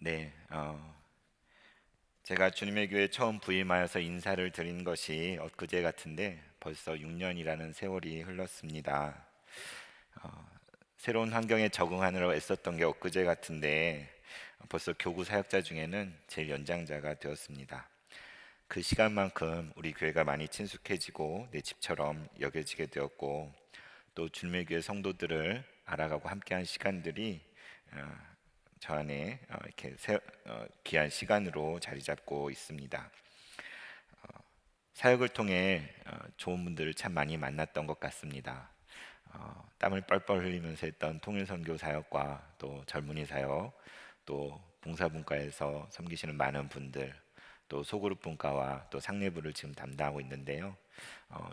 네, 제가 주님의 교회 처음 부임하여서 인사를 드린 것이 엊그제 같은데 벌써 6년이라는 세월이 흘렀습니다. 새로운 환경에 적응하느라 애썼던 게 엊그제 같은데 벌써 교구 사역자 중에는 제일 연장자가 되었습니다. 그 시간만큼 우리 교회가 많이 친숙해지고 내 집처럼 여겨지게 되었고 또 주님의 교회 성도들을 알아가고 함께한 시간들이 저 안에 이렇게 귀한 시간으로 자리 잡고 있습니다. 사역을 통해 좋은 분들을 참 많이 만났던 것 같습니다. 땀을 뻘뻘 흘리면서 했던 통일선교 사역과 또 젊은이 사역, 또 봉사분과에서 섬기시는 많은 분들, 또 소그룹 분과와 또 상례부를 지금 담당하고 있는데요.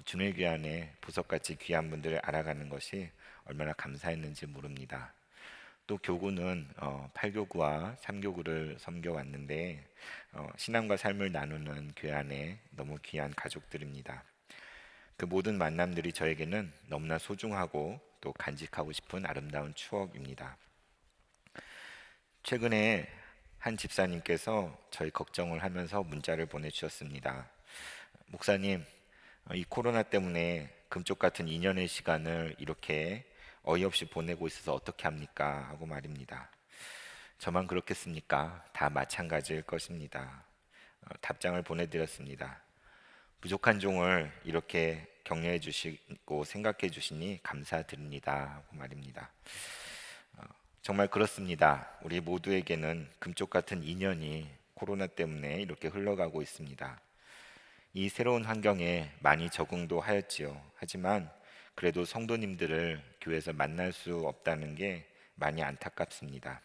주의 교회 안에 보석같이 귀한 분들을 알아가는 것이 얼마나 감사했는지 모릅니다. 또 교구는 8교구와 3교구를 섬겨왔는데 신앙과 삶을 나누는 교회 안에 너무 귀한 가족들입니다. 그 모든 만남들이 저에게는 너무나 소중하고 또 간직하고 싶은 아름다운 추억입니다. 최근에 한 집사님께서 저희 걱정을 하면서 문자를 보내주셨습니다. 목사님, 이 코로나 때문에 금쪽 같은 2년의 시간을 이렇게 어이없이 보내고 있어서 어떻게 합니까? 하고 말입니다. 저만 그렇겠습니까? 다 마찬가지일 것입니다. 답장을 보내드렸습니다. 부족한 종을 이렇게 격려해 주시고 생각해 주시니 감사드립니다. 하고 말입니다. 정말 그렇습니다. 우리 모두에게는 금쪽 같은 인연이 코로나 때문에 이렇게 흘러가고 있습니다. 이 새로운 환경에 많이 적응도 하였지요. 하지만 그래도 성도님들을 교회에서 만날 수 없다는 게 많이 안타깝습니다.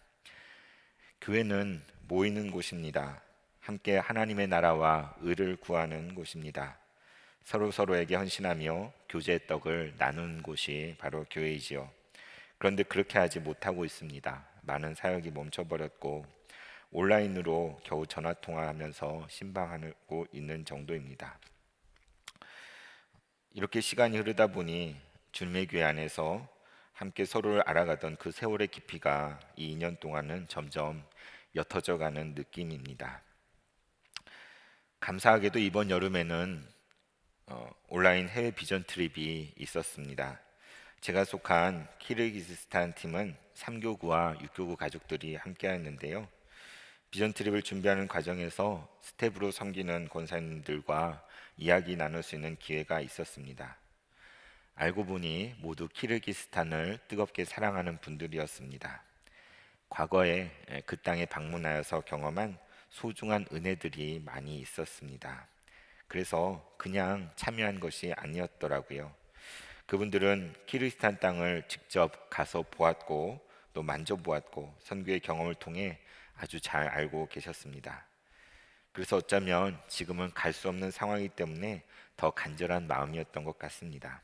교회는 모이는 곳입니다. 함께 하나님의 나라와 의를 구하는 곳입니다. 서로에게 헌신하며 교제의 떡을 나누는 곳이 바로 교회이지요. 그런데 그렇게 하지 못하고 있습니다. 많은 사역이 멈춰버렸고 온라인으로 겨우 전화통화하면서 신방하고 있는 정도입니다. 이렇게 시간이 흐르다 보니 주님의 교회 안에서 함께 서로를 알아가던 그 세월의 깊이가 이 2년 동안은 점점 옅어져 가는 느낌입니다. 감사하게도 이번 여름에는 온라인 해외 비전 트립이 있었습니다. 제가 속한 키르기스스탄 팀은 3교구와 6교구 가족들이 함께 했는데요. 비전 트립을 준비하는 과정에서 스텝으로 섬기는 권사님들과 이야기 나눌 수 있는 기회가 있었습니다. 알고 보니 모두 키르기스탄을 뜨겁게 사랑하는 분들이었습니다. 과거에 그 땅에 방문하여서 경험한 소중한 은혜들이 많이 있었습니다. 그래서 그냥 참여한 것이 아니었더라고요. 그분들은 키르기스탄 땅을 직접 가서 보았고 또 만져보았고 선교의 경험을 통해 아주 잘 알고 계셨습니다. 그래서 어쩌면 지금은 갈 수 없는 상황이기 때문에 더 간절한 마음이었던 것 같습니다.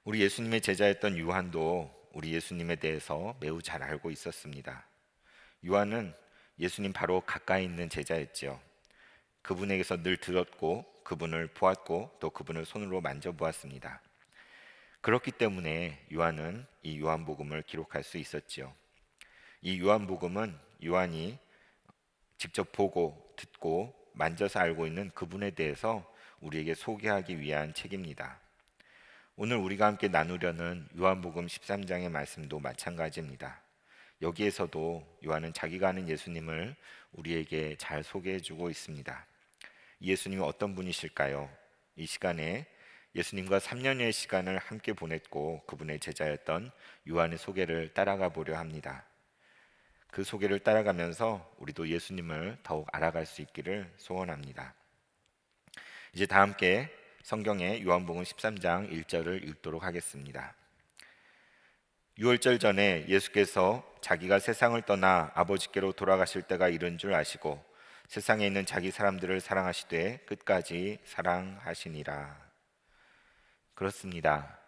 우리 예수님의 제자였던 요한도 우리 예수님에 대해서 매우 잘 알고 있었습니다. 요한은 예수님 바로 가까이 있는 제자였지요. 그분에게서 늘 들었고 그분을 보았고 또 그분을 손으로 만져보았습니다. 그렇기 때문에 요한은 이 요한복음을 기록할 수 있었지요. 이 요한복음은 요한이 직접 보고 듣고 만져서 알고 있는 그분에 대해서 우리에게 소개하기 위한 책입니다. 오늘 우리가 함께 나누려는 요한복음 13장의 말씀도 마찬가지입니다. 여기에서도 요한은 자기가 아는 예수님을 우리에게 잘 소개해주고 있습니다. 이 예수님은 어떤 분이실까요? 이 시간에 예수님과 3년여의 시간을 함께 보냈고 그분의 제자였던 요한의 소개를 따라가 보려 합니다. 그 소개를 따라가면서 우리도 예수님을 더욱 알아갈 수 있기를 소원합니다. 이제 다 함께 성경의 요한복음 13장 1절을 읽도록 하겠습니다. 유월절 전에 예수께서 자기가 세상을 떠나 아버지께로 돌아가실 때가 이른 줄 아시고 세상에 있는 자기 사람들을 사랑하시되 끝까지 사랑하시니라. 그렇습니다.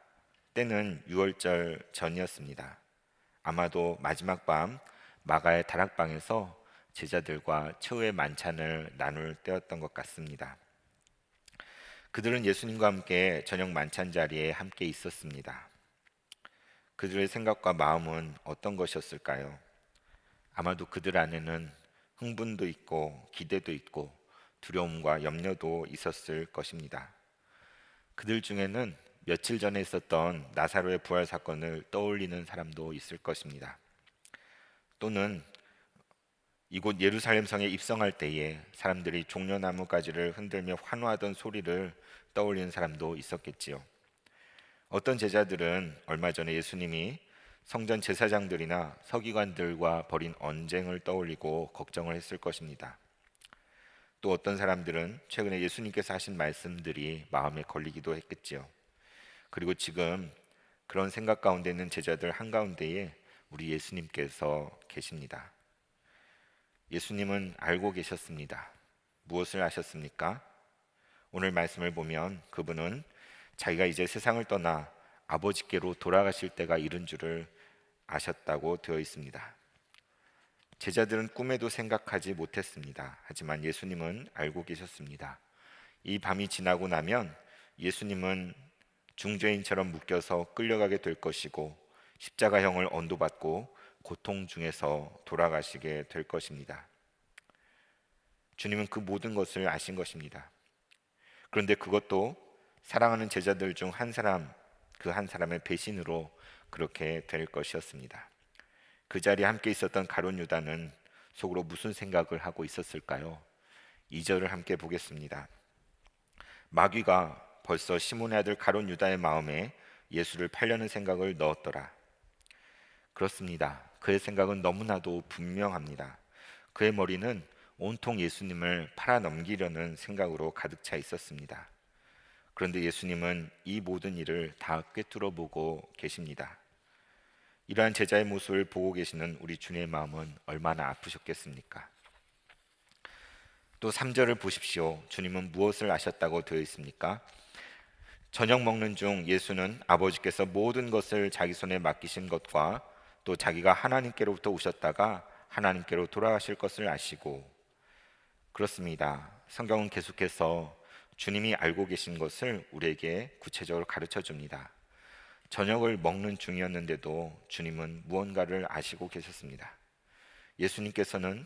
때는 유월절 전이었습니다. 아마도 마지막 밤 마가의 다락방에서 제자들과 최후의 만찬을 나눌 때였던 것 같습니다. 그들은 예수님과 함께 저녁 만찬 자리에 함께 있었습니다. 그들의 생각과 마음은 어떤 것이었을까요? 아마도 그들 안에는 흥분도 있고 기대도 있고 두려움과 염려도 있었을 것입니다. 그들 중에는 며칠 전에 있었던 나사로의 부활 사건을 떠올리는 사람도 있을 것입니다. 또는 이곳 예루살렘 성에 입성할 때에 사람들이 종려나무 가지를 흔들며 환호하던 소리를 떠올리는 사람도 있었겠지요. 어떤 제자들은 얼마 전에 예수님이 성전 제사장들이나 서기관들과 벌인 언쟁을 떠올리고 걱정을 했을 것입니다. 또 어떤 사람들은 최근에 예수님께서 하신 말씀들이 마음에 걸리기도 했겠지요. 그리고 지금 그런 생각 가운데 있는 제자들 한가운데에 우리 예수님께서 계십니다. 예수님은 알고 계셨습니다. 무엇을 아셨습니까? 오늘 말씀을 보면 그분은 자기가 이제 세상을 떠나 아버지께로 돌아가실 때가 이른 줄을 아셨다고 되어 있습니다. 제자들은 꿈에도 생각하지 못했습니다. 하지만 예수님은 알고 계셨습니다. 이 밤이 지나고 나면 예수님은 중죄인처럼 묶여서 끌려가게 될 것이고 십자가형을 언도받고 고통 중에서 돌아가시게 될 것입니다. 주님은 그 모든 것을 아신 것입니다. 그런데 그것도 사랑하는 제자들 중 한 사람, 그 한 사람의 배신으로 그렇게 될 것이었습니다. 그 자리에 함께 있었던 가룟 유다는 속으로 무슨 생각을 하고 있었을까요? 2절을 함께 보겠습니다. 마귀가 벌써 시몬의 아들 가룟 유다의 마음에 예수를 팔려는 생각을 넣었더라. 그렇습니다. 그의 생각은 너무나도 분명합니다. 그의 머리는 온통 예수님을 팔아넘기려는 생각으로 가득 차 있었습니다. 그런데 예수님은 이 모든 일을 다 꿰뚫어 보고 계십니다. 이러한 제자의 모습을 보고 계시는 우리 주님의 마음은 얼마나 아프셨겠습니까? 또 3절을 보십시오. 주님은 무엇을 아셨다고 되어 있습니까? 저녁 먹는 중 예수는 아버지께서 모든 것을 자기 손에 맡기신 것과 또 자기가 하나님께로부터 오셨다가 하나님께로 돌아가실 것을 아시고, 그렇습니다. 성경은 계속해서 주님이 알고 계신 것을 우리에게 구체적으로 가르쳐 줍니다. 저녁을 먹는 중이었는데도 주님은 무언가를 아시고 계셨습니다. 예수님께서는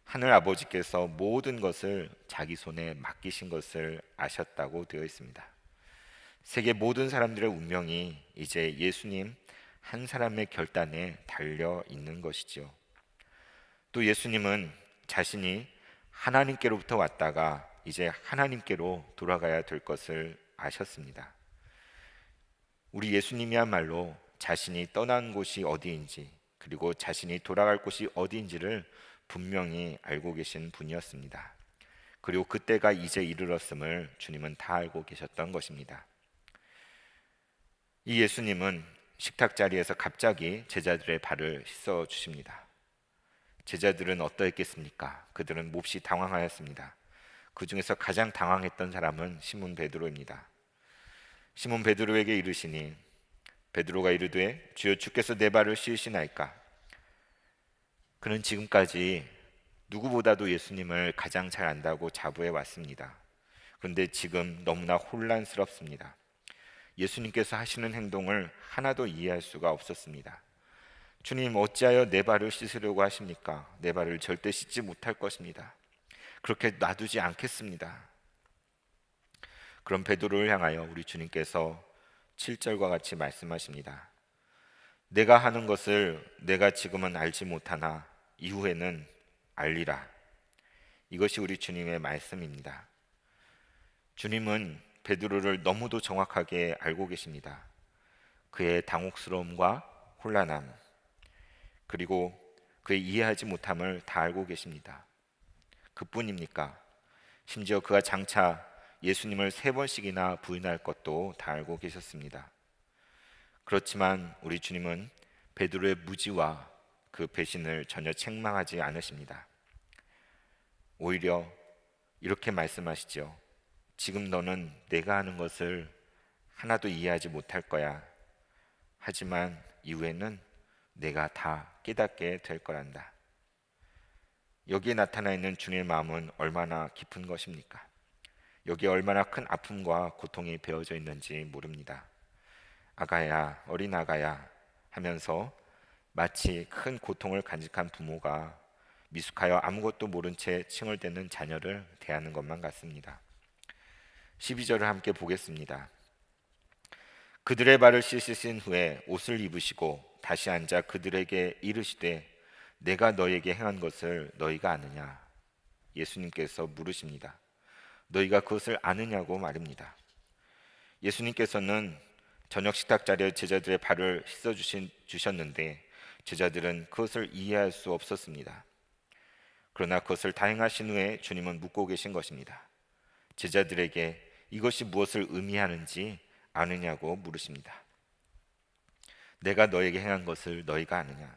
하늘 아버지께서 모든 것을 자기 손에 맡기신 것을 아셨다고 되어 있습니다. 세계 모든 사람들의 운명이 이제 예수님 한 사람의 결단에 달려 있는 것이지요. 또 예수님은 자신이 하나님께로부터 왔다가 이제 하나님께로 돌아가야 될 것을 아셨습니다. 우리 예수님이야말로 자신이 떠난 곳이 어디인지 그리고 자신이 돌아갈 곳이 어디인지를 분명히 알고 계신 분이었습니다. 그리고 그때가 이제 이르렀음을 주님은 다 알고 계셨던 것입니다. 이 예수님은 식탁 자리에서 갑자기 제자들의 발을 씻어 주십니다. 제자들은 어떠했겠습니까? 그들은 몹시 당황하였습니다. 그 중에서 가장 당황했던 사람은 시몬 베드로입니다. 시몬 베드로에게 이르시니 베드로가 이르되 주여 주께서 내 발을 씻으시나이까? 그는 지금까지 누구보다도 예수님을 가장 잘 안다고 자부해 왔습니다. 그런데 지금 너무나 혼란스럽습니다. 예수님께서 하시는 행동을 하나도 이해할 수가 없었습니다. 주님, 어찌하여 내 발을 씻으려고 하십니까? 내 발을 절대 씻지 못할 것입니다. 그렇게 놔두지 않겠습니다. 그럼 베드로를 향하여 우리 주님께서 7절과 같이 말씀하십니다. 내가 하는 것을 내가 지금은 알지 못하나 이후에는 알리라. 이것이 우리 주님의 말씀입니다. 주님은 베드로를 너무도 정확하게 알고 계십니다. 그의 당혹스러움과 혼란함, 그리고 그의 이해하지 못함을 다 알고 계십니다. 그뿐입니까? 심지어 그가 장차 예수님을 3번씩이나 부인할 것도 다 알고 계셨습니다. 그렇지만 우리 주님은 베드로의 무지와 그 배신을 전혀 책망하지 않으십니다. 오히려 이렇게 말씀하시죠. 지금 너는 내가 하는 것을 하나도 이해하지 못할 거야. 하지만 이후에는 내가 다 깨닫게 될 거란다. 여기에 나타나 있는 주님의 마음은 얼마나 깊은 것입니까? 여기에 얼마나 큰 아픔과 고통이 배어져 있는지 모릅니다. 아가야, 어린 아가야 하면서 마치 큰 고통을 간직한 부모가 미숙하여 아무것도 모른 채 칭얼대는 자녀를 대하는 것만 같습니다. 12절을 함께 보겠습니다. 그들의 발을 씻으신 후에 옷을 입으시고 다시 앉아 그들에게 이르시되 내가 너에게 행한 것을 너희가 아느냐? 예수님께서 물으십니다. 너희가 그것을 아느냐고 말입니다. 예수님께서는 저녁 식탁 자리에 제자들의 발을 씻어 주셨는데 제자들은 그것을 이해할 수 없었습니다. 그러나 그것을 다 행하신 후에 주님은 묻고 계신 것입니다. 제자들에게 이것이 무엇을 의미하는지 아느냐고 물으십니다. 내가 너에게 행한 것을 너희가 아느냐?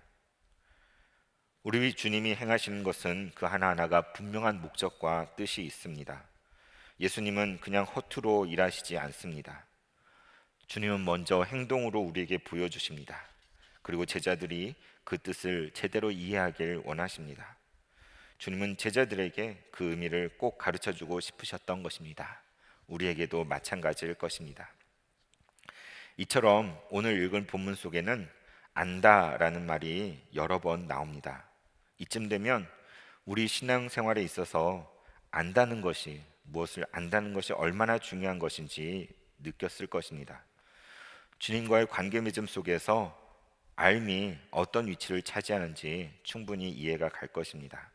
우리 주님이 행하시는 것은 그 하나하나가 분명한 목적과 뜻이 있습니다. 예수님은 그냥 허투루 일하시지 않습니다. 주님은 먼저 행동으로 우리에게 보여주십니다. 그리고 제자들이 그 뜻을 제대로 이해하길 원하십니다. 주님은 제자들에게 그 의미를 꼭 가르쳐주고 싶으셨던 것입니다. 우리에게도 마찬가지일 것입니다. 이처럼 오늘 읽은 본문 속에는 안다라는 말이 여러 번 나옵니다. 이쯤 되면 우리 신앙생활에 있어서 안다는 것이, 무엇을 안다는 것이 얼마나 중요한 것인지 느꼈을 것입니다. 주님과의 관계 맺음 속에서 알미 어떤 위치를 차지하는지 충분히 이해가 갈 것입니다.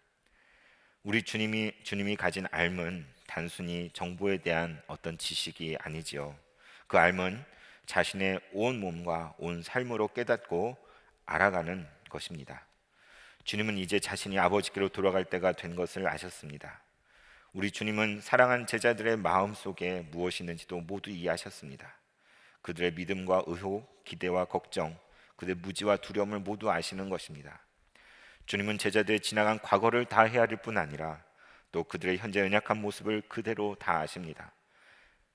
우리 주님이 가진 알은 단순히 정보에 대한 어떤 지식이 아니지요. 그 알은 자신의 온 몸과 온 삶으로 깨닫고 알아가는 것입니다. 주님은 이제 자신이 아버지께로 돌아갈 때가 된 것을 아셨습니다. 우리 주님은 사랑한 제자들의 마음 속에 무엇이 있는지도 모두 이해하셨습니다. 그들의 믿음과 의혹, 기대와 걱정, 그들의 무지와 두려움을 모두 아시는 것입니다. 주님은 제자들의 지나간 과거를 다 헤아릴 뿐 아니라 또 그들의 현재 연약한 모습을 그대로 다 아십니다.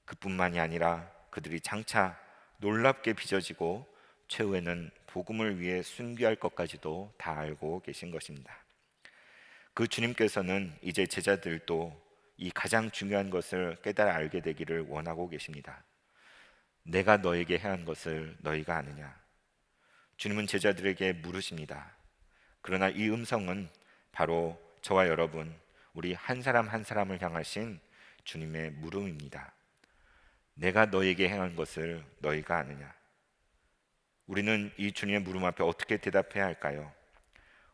그뿐만이 아니라 그들이 장차 놀랍게 빚어지고 최후에는 복음을 위해 순교할 것까지도 다 알고 계신 것입니다. 그 주님께서는 이제 제자들도 이 가장 중요한 것을 깨달아 알게 되기를 원하고 계십니다. 내가 너에게 행한 것을 너희가 아느냐? 주님은 제자들에게 물으십니다. 그러나 이 음성은 바로 저와 여러분, 우리 한 사람 한 사람을 향하신 주님의 물음입니다. 내가 너에게 행한 것을 너희가 아느냐? 우리는 이 주님의 물음 앞에 어떻게 대답해야 할까요?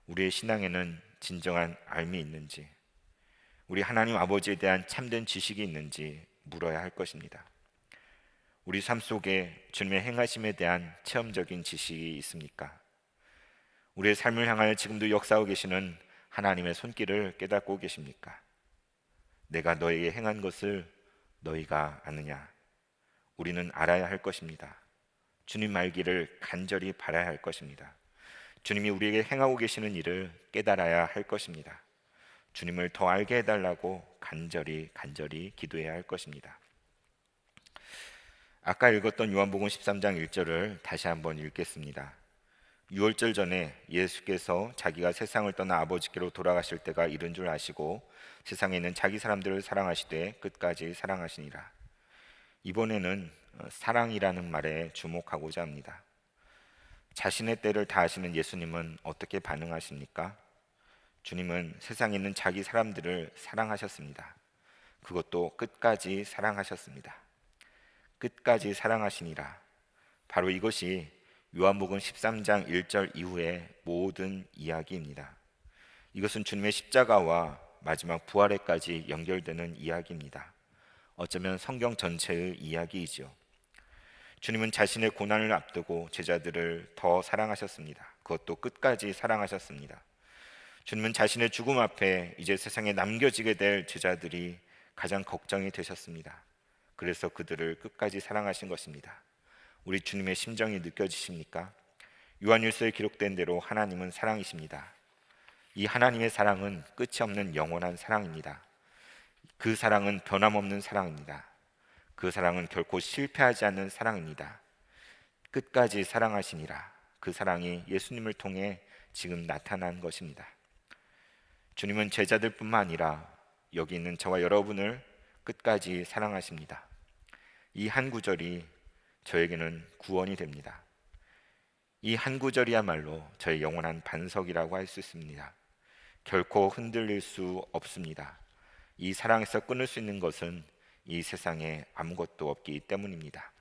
우리의 신앙에는 진정한 알미 있는지, 우리 하나님 아버지에 대한 참된 지식이 있는지 물어야 할 것입니다. 우리 삶 속에 주님의 행하심에 대한 체험적인 지식이 있습니까? 우리의 삶을 향하여 지금도 역사하고 계시는 하나님의 손길을 깨닫고 계십니까? 내가 너에게 행한 것을 너희가 아느냐? 우리는 알아야 할 것입니다. 주님 알기를 간절히 바라야 할 것입니다. 주님이 우리에게 행하고 계시는 일을 깨달아야 할 것입니다. 주님을 더 알게 해달라고 간절히 기도해야 할 것입니다. 아까 읽었던 요한복음 13장 1절을 다시 한번 읽겠습니다. 6월절 전에 예수께서 자기가 세상을 떠나 아버지께로 돌아가실 때가 이른 줄 아시고 세상에 있는 자기 사람들을 사랑하시되 끝까지 사랑하시니라. 이번에는 사랑이라는 말에 주목하고자 합니다. 자신의 때를 다하시는 예수님은 어떻게 반응하십니까? 주님은 세상에 있는 자기 사람들을 사랑하셨습니다. 그것도 끝까지 사랑하셨습니다. 끝까지 사랑하시니라. 바로 이것이 요한복음 13장 1절 이후의 모든 이야기입니다. 이것은 주님의 십자가와 마지막 부활에까지 연결되는 이야기입니다. 어쩌면 성경 전체의 이야기이죠. 주님은 자신의 고난을 앞두고 제자들을 더 사랑하셨습니다. 그것도 끝까지 사랑하셨습니다. 주님은 자신의 죽음 앞에 이제 세상에 남겨지게 될 제자들이 가장 걱정이 되셨습니다. 그래서 그들을 끝까지 사랑하신 것입니다. 우리 주님의 심정이 느껴지십니까? 요한일서에 기록된 대로 하나님은 사랑이십니다. 이 하나님의 사랑은 끝이 없는 영원한 사랑입니다. 그 사랑은 변함없는 사랑입니다. 그 사랑은 결코 실패하지 않는 사랑입니다. 끝까지 사랑하시니라. 그 사랑이 예수님을 통해 지금 나타난 것입니다. 주님은 제자들뿐만 아니라 여기 있는 저와 여러분을 끝까지 사랑하십니다. 이 한 구절이 저에게는 구원이 됩니다. 이 한 구절이야말로 저의 영원한 반석이라고 할 수 있습니다. 결코 흔들릴 수 없습니다. 이 사랑에서 끊을 수 있는 것은 이 세상에 아무것도 없기 때문입니다.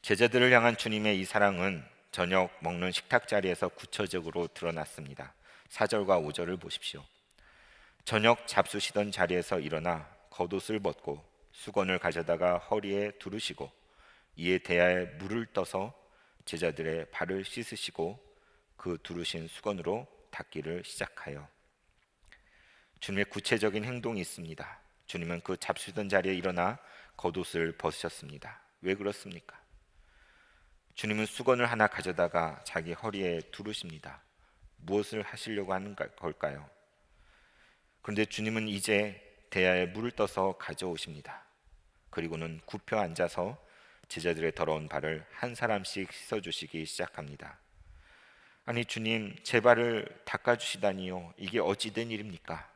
제자들을 향한 주님의 이 사랑은 저녁 먹는 식탁 자리에서 구체적으로 드러났습니다. 4절과 5절을 보십시오. 저녁 잡수시던 자리에서 일어나 겉옷을 벗고 수건을 가져다가 허리에 두르시고 이에 대야에 물을 떠서 제자들의 발을 씻으시고 그 두르신 수건으로 닦기를 시작하여. 주님의 구체적인 행동이 있습니다. 주님은 그 잡수던 자리에 일어나 겉옷을 벗으셨습니다. 왜 그렇습니까? 주님은 수건을 하나 가져다가 자기 허리에 두르십니다. 무엇을 하시려고 하는 걸까요? 그런데 주님은 이제 대야에 물을 떠서 가져오십니다. 그리고는 굽혀 앉아서 제자들의 더러운 발을 한 사람씩 씻어주시기 시작합니다. 아니 주님, 제 발을 닦아주시다니요, 이게 어찌 된 일입니까?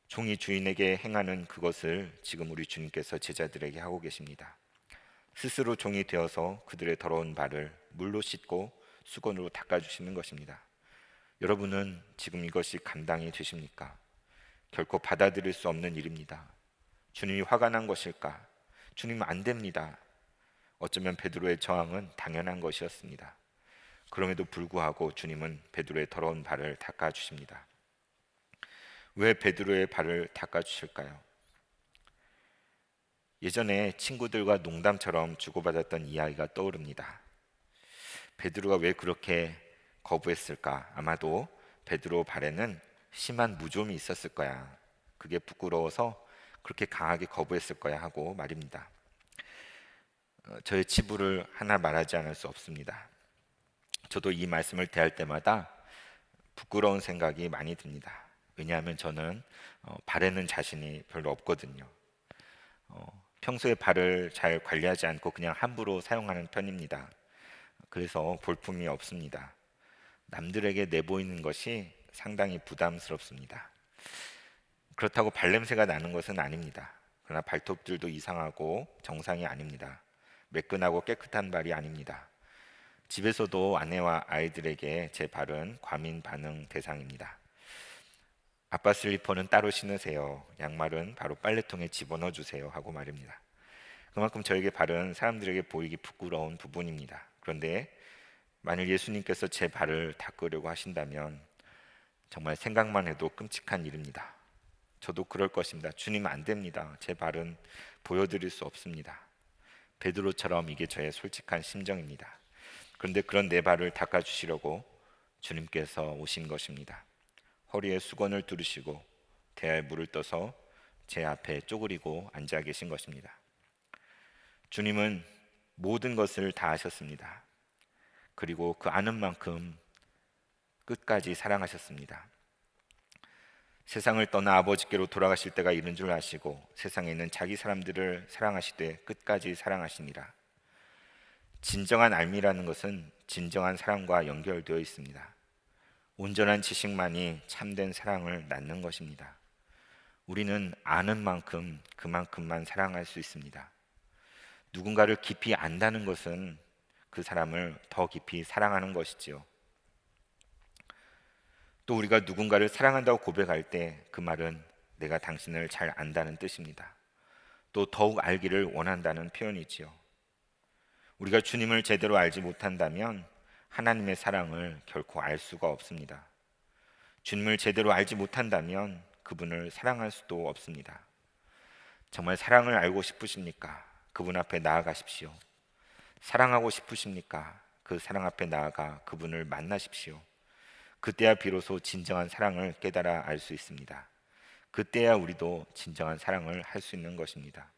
종이 주인에게 행하는 그것을 지금 우리 주님께서 제자들에게 하고 계십니다. 스스로 종이 되어서 그들의 더러운 발을 물로 씻고 수건으로 닦아주시는 것입니다. 여러분은 지금 이것이 감당이 되십니까? 결코 받아들일 수 없는 일입니다. 주님이 화가 난 것일까? 주님 안 됩니다. 어쩌면 베드로의 저항은 당연한 것이었습니다. 그럼에도 불구하고 주님은 베드로의 더러운 발을 닦아주십니다. 왜 베드로의 발을 닦아주실까요? 예전에 친구들과 농담처럼 주고받았던 이야기가 떠오릅니다. 베드로가 왜 그렇게 거부했을까? 아마도 베드로 발에는 심한 무좀이 있었을 거야. 그게 부끄러워서 그렇게 강하게 거부했을 거야 하고 말입니다. 저의 치부를 하나 말하지 않을 수 없습니다. 저도 이 말씀을 대할 때마다 부끄러운 생각이 많이 듭니다. 왜냐하면 저는 발에는 자신이 별로 없거든요. 평소에 발을 잘 관리하지 않고 그냥 함부로 사용하는 편입니다. 그래서 볼품이 없습니다. 남들에게 내보이는 것이 상당히 부담스럽습니다. 그렇다고 발냄새가 나는 것은 아닙니다. 그러나 발톱들도 이상하고 정상이 아닙니다. 매끈하고 깨끗한 발이 아닙니다. 집에서도 아내와 아이들에게 제 발은 과민 반응 대상입니다. 아빠 슬리퍼는 따로 신으세요. 양말은 바로 빨래통에 집어넣어 주세요 하고 말입니다. 그만큼 저에게 발은 사람들에게 보이기 부끄러운 부분입니다. 그런데 만일 예수님께서 제 발을 닦으려고 하신다면 정말 생각만 해도 끔찍한 일입니다. 저도 그럴 것입니다. 주님 안 됩니다. 제 발은 보여드릴 수 없습니다. 베드로처럼 이게 저의 솔직한 심정입니다. 그런데 그런 내 발을 닦아주시려고 주님께서 오신 것입니다. 허리에 수건을 두르시고 대야에 물을 떠서 제 앞에 쪼그리고 앉아 계신 것입니다. 주님은 모든 것을 다 하셨습니다. 그리고 그 아는 만큼 끝까지 사랑하셨습니다. 세상을 떠나 아버지께로 돌아가실 때가 이른 줄 아시고 세상에 있는 자기 사람들을 사랑하시되 끝까지 사랑하시니라. 진정한 알미라는 것은 진정한 사랑과 연결되어 있습니다. 온전한 지식만이 참된 사랑을 낳는 것입니다. 우리는 아는 만큼 그만큼만 사랑할 수 있습니다. 누군가를 깊이 안다는 것은 그 사람을 더 깊이 사랑하는 것이지요. 또 우리가 누군가를 사랑한다고 고백할 때 그 말은 내가 당신을 잘 안다는 뜻입니다. 또 더욱 알기를 원한다는 표현이지요. 우리가 주님을 제대로 알지 못한다면 하나님의 사랑을 결코 알 수가 없습니다. 주님을 제대로 알지 못한다면 그분을 사랑할 수도 없습니다. 정말 사랑을 알고 싶으십니까? 그분 앞에 나아가십시오. 사랑하고 싶으십니까? 그 사랑 앞에 나아가 그분을 만나십시오. 그때야 비로소 진정한 사랑을 깨달아 알 수 있습니다. 그때야 우리도 진정한 사랑을 할 수 있는 것입니다.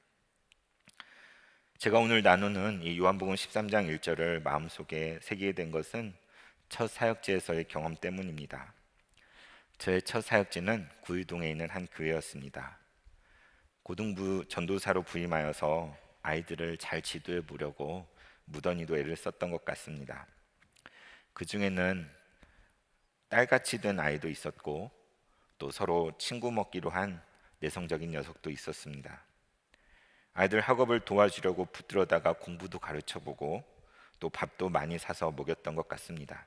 제가 오늘 나누는 이 요한복음 13장 1절을 마음속에 새기게 된 것은 첫 사역지에서의 경험 때문입니다. 저의 첫 사역지는 구의동에 있는 한 교회였습니다. 고등부 전도사로 부임하여서 아이들을 잘 지도해 보려고 무던히도 애를 썼던 것 같습니다. 그 중에는 딸같이 된 아이도 있었고 또 서로 친구 먹기로 한 내성적인 녀석도 있었습니다. 아이들 학업을 도와주려고 붙들어다가 공부도 가르쳐보고 또 밥도 많이 사서 먹였던 것 같습니다.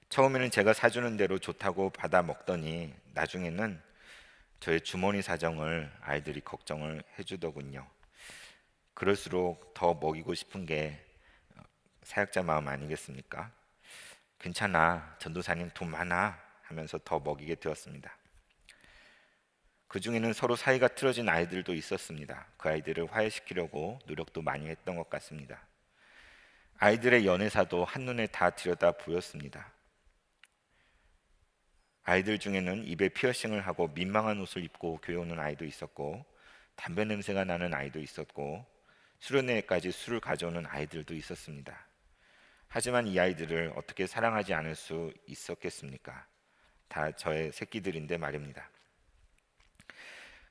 처음에는 제가 사주는 대로 좋다고 받아 먹더니 나중에는 저의 주머니 사정을 아이들이 걱정을 해주더군요. 그럴수록 더 먹이고 싶은 게 사역자 마음 아니겠습니까? 괜찮아, 전도사님 돈 많아 하면서 더 먹이게 되었습니다. 그 중에는 서로 사이가 틀어진 아이들도 있었습니다. 그 아이들을 화해시키려고 노력도 많이 했던 것 같습니다. 아이들의 연애사도 한눈에 다 들여다 보였습니다. 아이들 중에는 입에 피어싱을 하고 민망한 옷을 입고 교회 오는 아이도 있었고, 담배 냄새가 나는 아이도 있었고, 수련회까지 술을 가져오는 아이들도 있었습니다. 하지만 이 아이들을 어떻게 사랑하지 않을 수 있었겠습니까? 다 저의 새끼들인데 말입니다.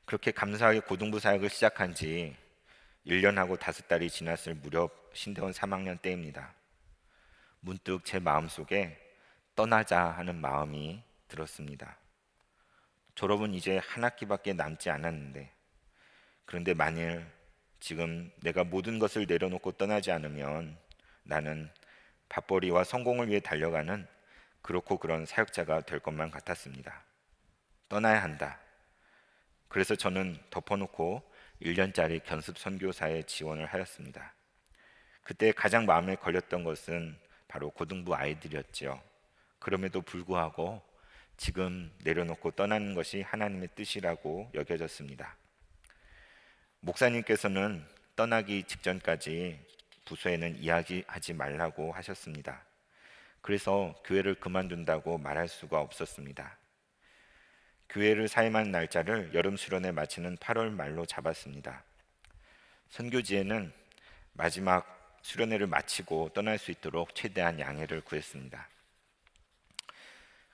그렇게 감사하게 고등부 사역을 시작한 지 1년하고 5달이 지났을 무렵 신대원 3학년 때입니다. 문득 제 마음속에 떠나자 하는 마음이 들었습니다. 졸업은 이제 한 학기밖에 남지 않았는데, 그런데 만일 지금 내가 모든 것을 내려놓고 떠나지 않으면 나는 밥벌이와 성공을 위해 달려가는 그렇고 그런 사역자가 될 것만 같았습니다. 떠나야 한다. 그래서 저는 덮어놓고 1년짜리 견습 선교사에 지원을 하였습니다. 그때 가장 마음에 걸렸던 것은 바로 고등부 아이들이었죠. 그럼에도 불구하고 지금 내려놓고 떠나는 것이 하나님의 뜻이라고 여겨졌습니다. 목사님께서는 떠나기 직전까지 부서에는 이야기하지 말라고 하셨습니다. 그래서 교회를 그만둔다고 말할 수가 없었습니다. 교회를 사임한 날짜를 여름 수련회 마치는 8월 말로 잡았습니다. 선교지에는 마지막 수련회를 마치고 떠날 수 있도록 최대한 양해를 구했습니다.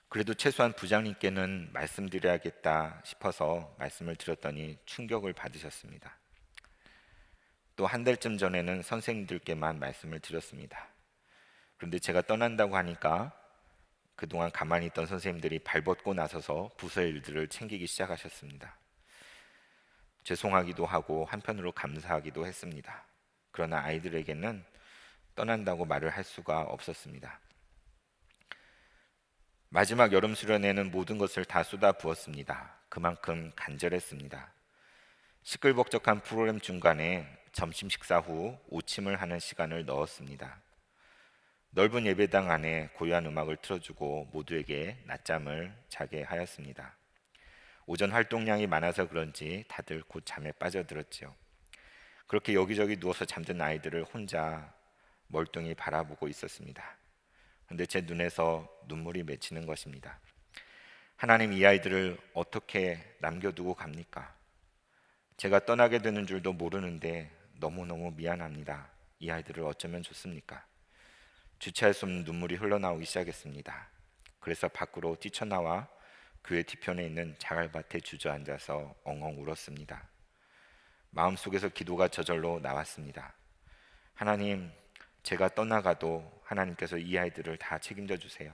그래도 최소한 부장님께는 말씀드려야겠다 싶어서 말씀을 드렸더니 충격을 받으셨습니다. 또 한 달쯤 전에는 선생님들께만 말씀을 드렸습니다. 그런데 제가 떠난다고 하니까 그동안 가만히 있던 선생님들이 발벗고 나서서 부서의 일들을 챙기기 시작하셨습니다. 죄송하기도 하고 한편으로 감사하기도 했습니다. 그러나 아이들에게는 떠난다고 말을 할 수가 없었습니다. 마지막 여름 수련회는 모든 것을 다 쏟아 부었습니다. 그만큼 간절했습니다. 시끌벅적한 프로그램 중간에 점심 식사 후 오침을 하는 시간을 넣었습니다. 넓은 예배당 안에 고요한 음악을 틀어주고 모두에게 낮잠을 자게 하였습니다. 오전 활동량이 많아서 그런지 다들 곧 잠에 빠져들었죠. 그렇게 여기저기 누워서 잠든 아이들을 혼자 멀뚱히 바라보고 있었습니다. 그런데 제 눈에서 눈물이 맺히는 것입니다. 하나님, 이 아이들을 어떻게 남겨두고 갑니까? 제가 떠나게 되는 줄도 모르는데 너무너무 미안합니다. 이 아이들을 어쩌면 좋습니까? 주체할 수 없는 눈물이 흘러나오기 시작했습니다. 그래서 밖으로 뛰쳐나와 교회 뒤편에 있는 자갈밭에 주저앉아서 엉엉 울었습니다. 마음속에서 기도가 저절로 나왔습니다. 하나님, 제가 떠나가도 하나님께서 이 아이들을 다 책임져 주세요.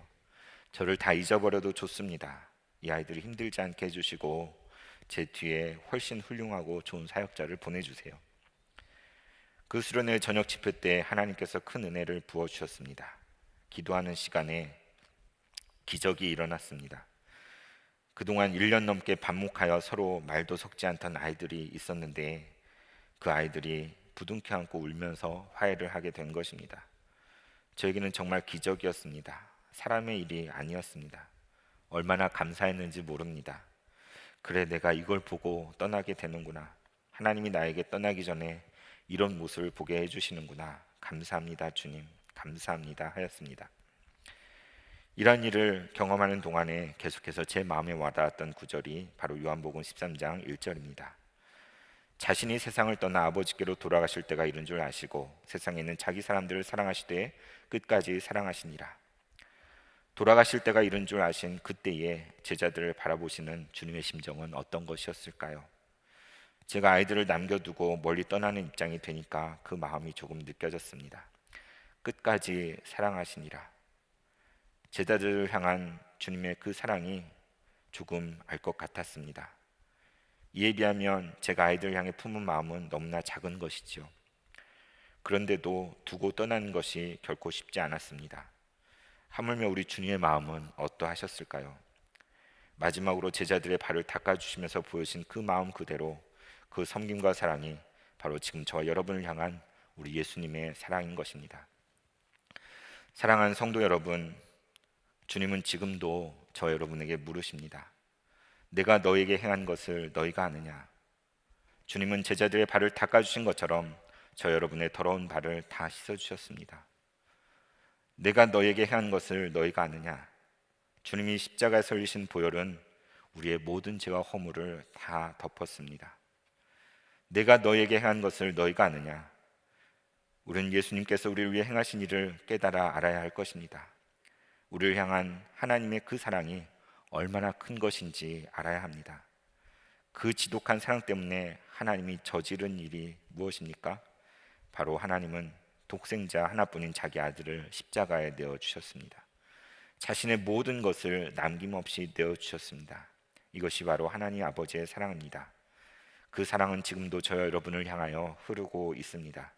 저를 다 잊어버려도 좋습니다. 이 아이들을 힘들지 않게 해주시고 제 뒤에 훨씬 훌륭하고 좋은 사역자를 보내주세요. 그 수련회 저녁 집회 때 하나님께서 큰 은혜를 부어주셨습니다. 기도하는 시간에 기적이 일어났습니다. 그동안 1년 넘게 반목하여 서로 말도 섞지 않던 아이들이 있었는데 그 아이들이 부둥켜 안고 울면서 화해를 하게 된 것입니다. 저에게는 정말 기적이었습니다. 사람의 일이 아니었습니다. 얼마나 감사했는지 모릅니다. 그래, 내가 이걸 보고 떠나게 되는구나. 하나님이 나에게 떠나기 전에 이런 모습을 보게 해주시는구나. 감사합니다, 주님. 감사합니다 하였습니다. 이런 일을 경험하는 동안에 계속해서 제 마음에 와닿았던 구절이 바로 요한복음 13장 1절입니다. 자신이 세상을 떠나 아버지께로 돌아가실 때가 이른 줄 아시고 세상에 있는 자기 사람들을 사랑하시되 끝까지 사랑하시니라. 돌아가실 때가 이른 줄 아신 그때에 제자들을 바라보시는 주님의 심정은 어떤 것이었을까요? 제가 아이들을 남겨두고 멀리 떠나는 입장이 되니까 그 마음이 조금 느껴졌습니다. 끝까지 사랑하시니라. 제자들을 향한 주님의 그 사랑이 조금 알 것 같았습니다. 이에 비하면 제가 아이들을 향해 품은 마음은 너무나 작은 것이죠. 그런데도 두고 떠나는 것이 결코 쉽지 않았습니다. 하물며 우리 주님의 마음은 어떠하셨을까요? 마지막으로 제자들의 발을 닦아주시면서 보여신 그 마음 그대로, 그 섬김과 사랑이 바로 지금 저와 여러분을 향한 우리 예수님의 사랑인 것입니다. 사랑하는 성도 여러분, 주님은 지금도 저 여러분에게 물으십니다. 내가 너에게 행한 것을 너희가 아느냐? 주님은 제자들의 발을 닦아주신 것처럼 저 여러분의 더러운 발을 다 씻어주셨습니다. 내가 너에게 행한 것을 너희가 아느냐? 주님이 십자가에 설리신 보혈은 우리의 모든 죄와 허물을 다 덮었습니다. 내가 너에게 행한 것을 너희가 아느냐? 우리는 예수님께서 우리를 위해 행하신 일을 깨달아 알아야 할 것입니다. 우리를 향한 하나님의 그 사랑이 얼마나 큰 것인지 알아야 합니다. 그 지독한 사랑 때문에 하나님이 저지른 일이 무엇입니까? 바로 하나님은 독생자 하나뿐인 자기 아들을 십자가에 내어주셨습니다. 자신의 모든 것을 남김없이 내어주셨습니다. 이것이 바로 하나님 아버지의 사랑입니다. 그 사랑은 지금도 저와 여러분을 향하여 흐르고 있습니다.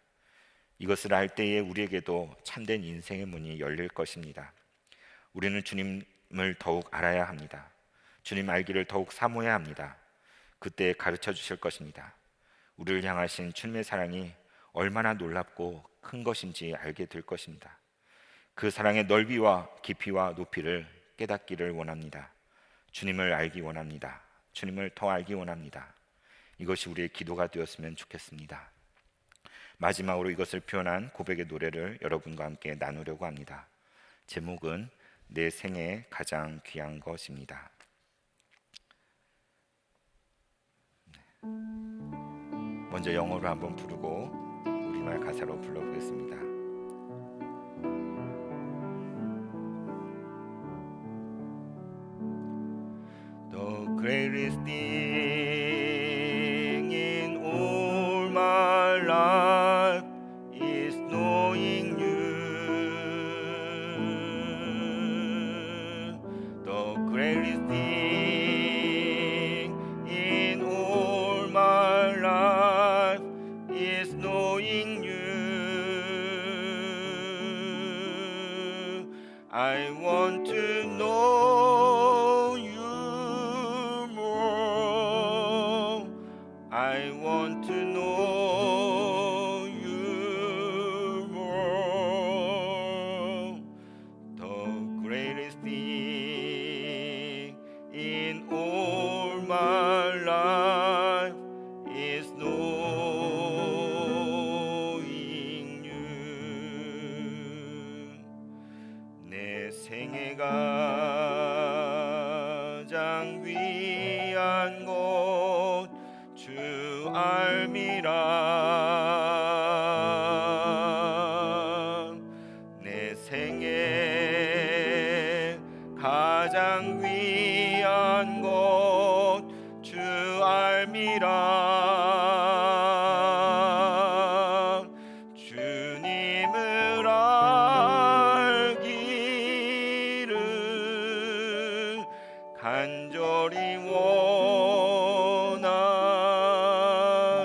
이것을 알 때에 우리에게도 참된 인생의 문이 열릴 것입니다. 우리는 주님을 더욱 알아야 합니다. 주님 알기를 더욱 사모해야 합니다. 그때 가르쳐 주실 것입니다. 우리를 향하신 주님의 사랑이 얼마나 놀랍고 큰 것인지 알게 될 것입니다. 그 사랑의 넓이와 깊이와 높이를 깨닫기를 원합니다. 주님을 알기 원합니다. 주님을 더 알기 원합니다. 이것이 우리의 기도가 되었으면 좋겠습니다. 마지막으로 이것을 표현한 고백의 노래를 여러분과 함께 나누려고 합니다. 제목은 내 생에 가장 귀한 것입니다. 먼저 영어로 한번 부르고 우리말 가사로 불러보겠습니다. The greatest thing in all my life is knowing you. The greatest thing in all my life is knowing you. I want to know you more. I want to know you more. The greatest thing in all my life is knowing you. 내 생애 가장 귀한 것 주 알미라. 내 생애 가장 귀한 것 주 알미라. 주님을 알기를 간절히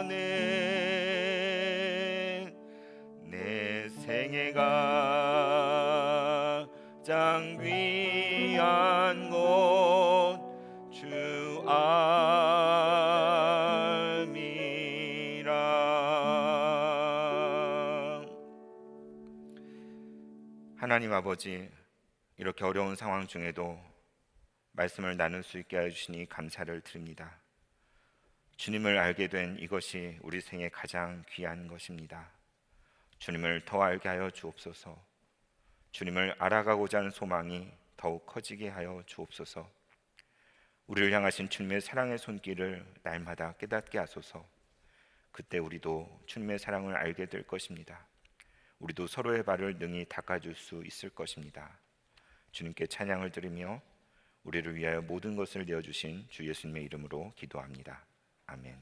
원하네. 내 생애 가장 귀한 것 주 알미라. 하나님 아버지, 이렇게 어려운 상황 중에도 말씀을 나눌 수 있게 해주시니 감사를 드립니다. 주님을 알게 된 이것이 우리 생에 가장 귀한 것입니다. 주님을 더 알게 하여 주옵소서. 주님을 알아가고자 하는 소망이 더욱 커지게 하여 주옵소서. 우리를 향하신 주님의 사랑의 손길을 날마다 깨닫게 하소서. 그때 우리도 주님의 사랑을 알게 될 것입니다. 우리도 서로의 발을 능히 닦아줄 수 있을 것입니다. 주님께 찬양을 드리며 우리를 위하여 모든 것을 내어주신 주 예수님의 이름으로 기도합니다. 아멘.